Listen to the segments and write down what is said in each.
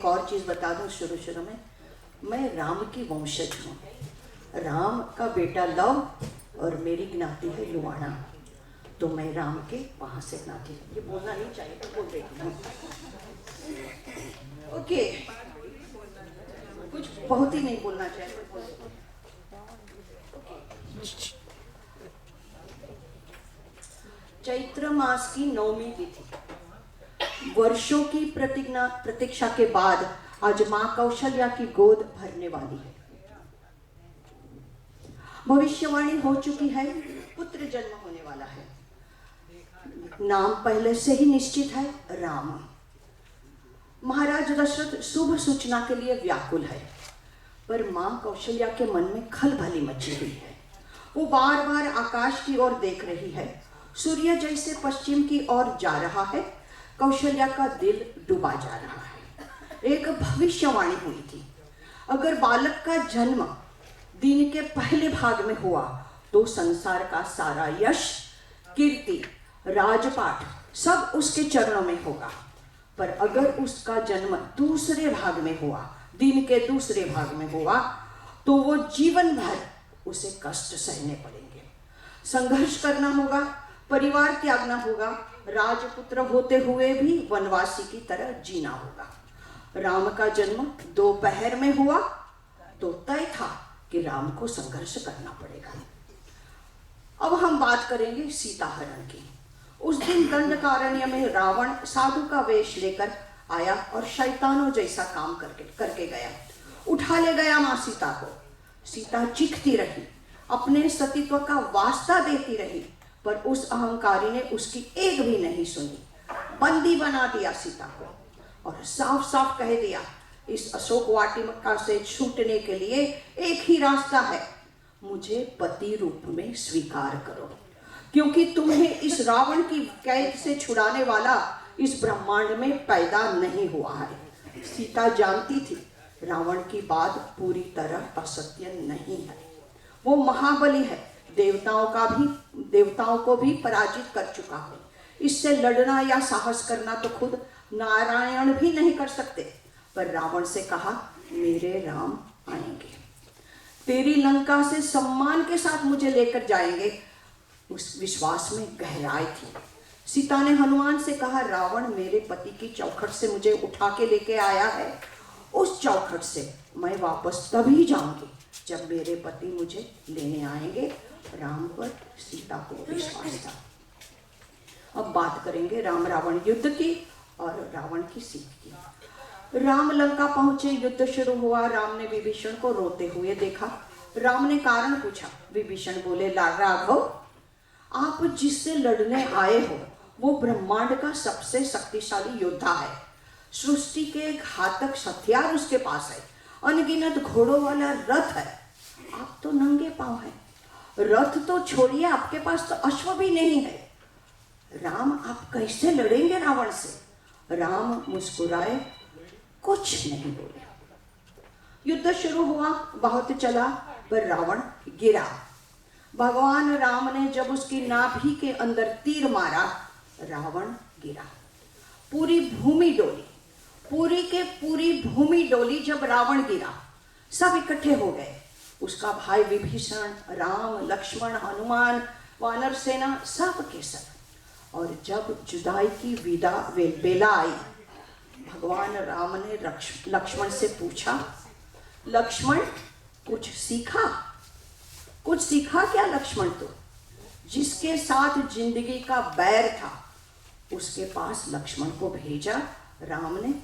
एक और चीज बता दूं शुरू में, मैं राम की वंशज हूँ। राम का बेटा लव और मेरी ज्ञाति है लुवाणा, तो मैं राम के वहां से ज्ञाति हूँ। ये बोलना नहीं चाहिए तो बोल रही हूँ। ओके, कुछ बहुत ही नहीं बोलना चाहिए। चैत्र मास की 9वीं तिथि, वर्षों की प्रतीक्षा के बाद आज मां कौशल्या की गोद भरने वाली है। भविष्यवाणी हो चुकी है, पुत्र जन्म होने वाला है। नाम पहले से ही निश्चित है, राम। महाराज दशरथ शुभ सूचना के लिए व्याकुल है, पर मां कौशल्या के मन में खलबली मची हुई है। वो बार बार आकाश की ओर देख रही है। सूर्य जैसे पश्चिम की ओर जा रहा है, कौशल्या का दिल डूबा जा रहा है। एक भविष्यवाणी हुई थी, अगर बालक का जन्म दिन के पहले भाग में हुआ तो संसार का सारा यश, कीर्ति, राजपाट सब उसके चरणों में होगा। पर अगर उसका जन्म दूसरे भाग में हुआ, दिन के दूसरे भाग में हुआ, तो वो जीवन भर उसे कष्ट सहने पड़ेंगे। संघर्ष करना होगा, परिवार त्यागना होगा, राजपुत्र होते हुए भी वनवासी की तरह जीना होगा। राम का जन्म दोपहर में हुआ तो तय था कि राम को संघर्ष करना पड़ेगा। अब हम बात करेंगे सीता हरण की। उस दिन दंडकारण्य में रावण साधु का वेश लेकर आया और शैतानों जैसा काम करके गया। उठा ले गया मां सीता को। सीता चीखती रही, अपने सतीत्व का वास्ता देती रही, पर उस अहंकारी ने उसकी एक भी नहीं सुनी। बंदी बना दिया सीता को और साफ साफ कह दिया, इस अशोक वाटिका से छूटने के लिए एक ही रास्ता है, मुझे पति रूप में स्वीकार करो, क्योंकि तुम्हें इस रावण की कैद से छुड़ाने वाला इस ब्रह्मांड में पैदा नहीं हुआ है। सीता जानती थी रावण की बात पूरी तरह असत्य नहीं है। वो महाबली है, देवताओं को भी पराजित कर चुका है। इससे लड़ना या साहस करना तो खुद नारायण भी नहीं कर सकते। पर रावण से कहा, मेरे राम आएंगे, तेरी लंका से सम्मान के साथ मुझे लेकर जाएंगे। उस विश्वास में गहराई थी। सीता ने हनुमान से कहा, रावण मेरे पति की चौखट से मुझे उठा के लेके आया है, उस चौखट से मैं वापस तभी जाऊंगी जब मेरे पति मुझे लेने आएंगे। राम पर सीता को विश्वास था। अब बात करेंगे राम रावण युद्ध की और रावण की सीख की। राम लंका पहुंचे, युद्ध शुरू हुआ। राम ने विभीषण को रोते हुए देखा। राम ने कारण पूछा। विभीषण बोले, राघव, आप जिससे लड़ने आए हो वो ब्रह्मांड का सबसे शक्तिशाली योद्धा है। सृष्टि के घातक हथियार उसके पास है, अनगिनत घोड़ों वाला रथ है। आप तो नंगे पांव हैं। रथ तो छोड़िए, आपके पास तो अश्व भी नहीं है। राम, आप कैसे लड़ेंगे रावण से? राम मुस्कुराए, कुछ नहीं बोले। युद्ध शुरू हुआ, बहुत चला, पर रावण गिरा। भगवान राम ने जब उसकी नाभि के अंदर तीर मारा, रावण गिरा। पूरी भूमि डोली, पूरी भूमि डोली। जब रावण गिरा, सब इकट्ठे हो गए। उसका भाई विभीषण, राम, लक्ष्मण, हनुमान, वानर सेना, सब के सब। और जब जुदाई की बेला आई, भगवान राम ने लक्ष्मण से पूछा, लक्ष्मण, कुछ सीखा क्या लक्ष्मण? तो जिसके साथ जिंदगी का बैर था उसके पास लक्ष्मण को भेजा राम ने।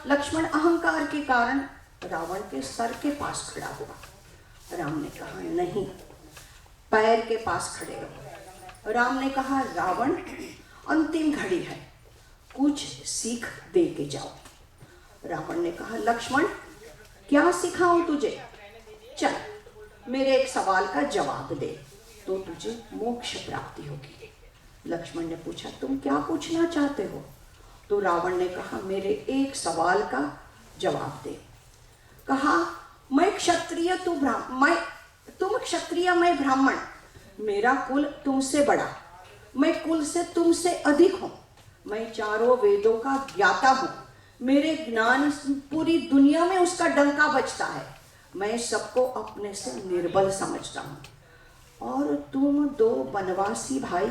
लक्ष्मण अहंकार के कारण रावण के सर के पास खड़ा हुआ। राम ने कहा, नहीं, पैर के पास खड़े रहो। राम ने कहा, रावण, अंतिम घड़ी है, कुछ सीख दे के जाओ। रावण ने कहा, लक्ष्मण, क्या सिखाऊं तुझे? चल, मेरे एक सवाल का जवाब दे तो तुझे मोक्ष प्राप्ति होगी। लक्ष्मण ने पूछा, तुम क्या पूछना चाहते हो? तो रावण ने कहा, मेरे एक सवाल का जवाब दे। कहा, मैं क्षत्रिय, तुम क्षत्रिय, मैं ब्राह्मण। मेरा कुल तुमसे बड़ा, मैं कुल से तुमसे अधिक हूं। मैं चारों वेदों का ज्ञाता हूं। मेरे ज्ञान पूरी दुनिया में उसका डंका बजता है। मैं सबको अपने से निर्बल समझता हूँ और तुम दो वनवासी भाई,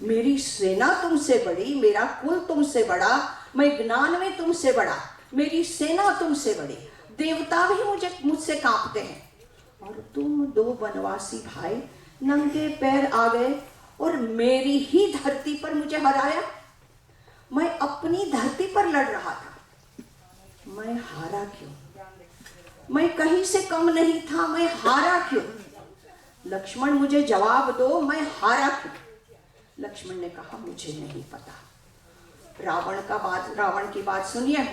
मेरी सेना तुमसे बड़ी, मेरा कुल तुमसे बड़ा, मैं ज्ञान में तुमसे बड़ा, मेरी सेना तुमसे बड़ी, देवता भी मुझसे कांपते हैं, और तुम दो वनवासी भाई नंगे पैर आ गए और मेरी ही धरती पर मुझे हराया। मैं अपनी धरती पर लड़ रहा था, मैं हारा क्यों? मैं कहीं से कम नहीं था, मैं हारा क्यों? लक्ष्मण मुझे जवाब दो, मैं हारा क्यों? लक्ष्मण ने कहा मुझे नहीं पता। रावण की बात सुनिए।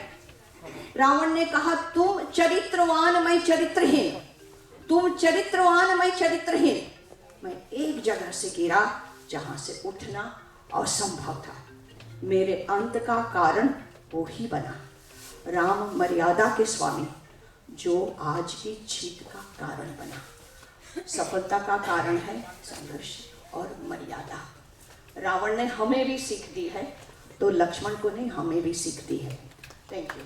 रावण ने कहा तुम चरित्रवान, मैं चरित्रहीन, तुम चरित्रवान, मैं चरित्रहीन। मैं एक जगह से गिरा जहां से उठना असंभव था, मेरे अंत का कारण वो ही बना। राम मर्यादा के स्वामी, जो आज की जीत का कारण बना। सफलता का कारण है संघर्ष और मर्यादा। रावण ने हमें भी सीख दी है, तो लक्ष्मण को नहीं, हमें भी सीख दी है। Thank you.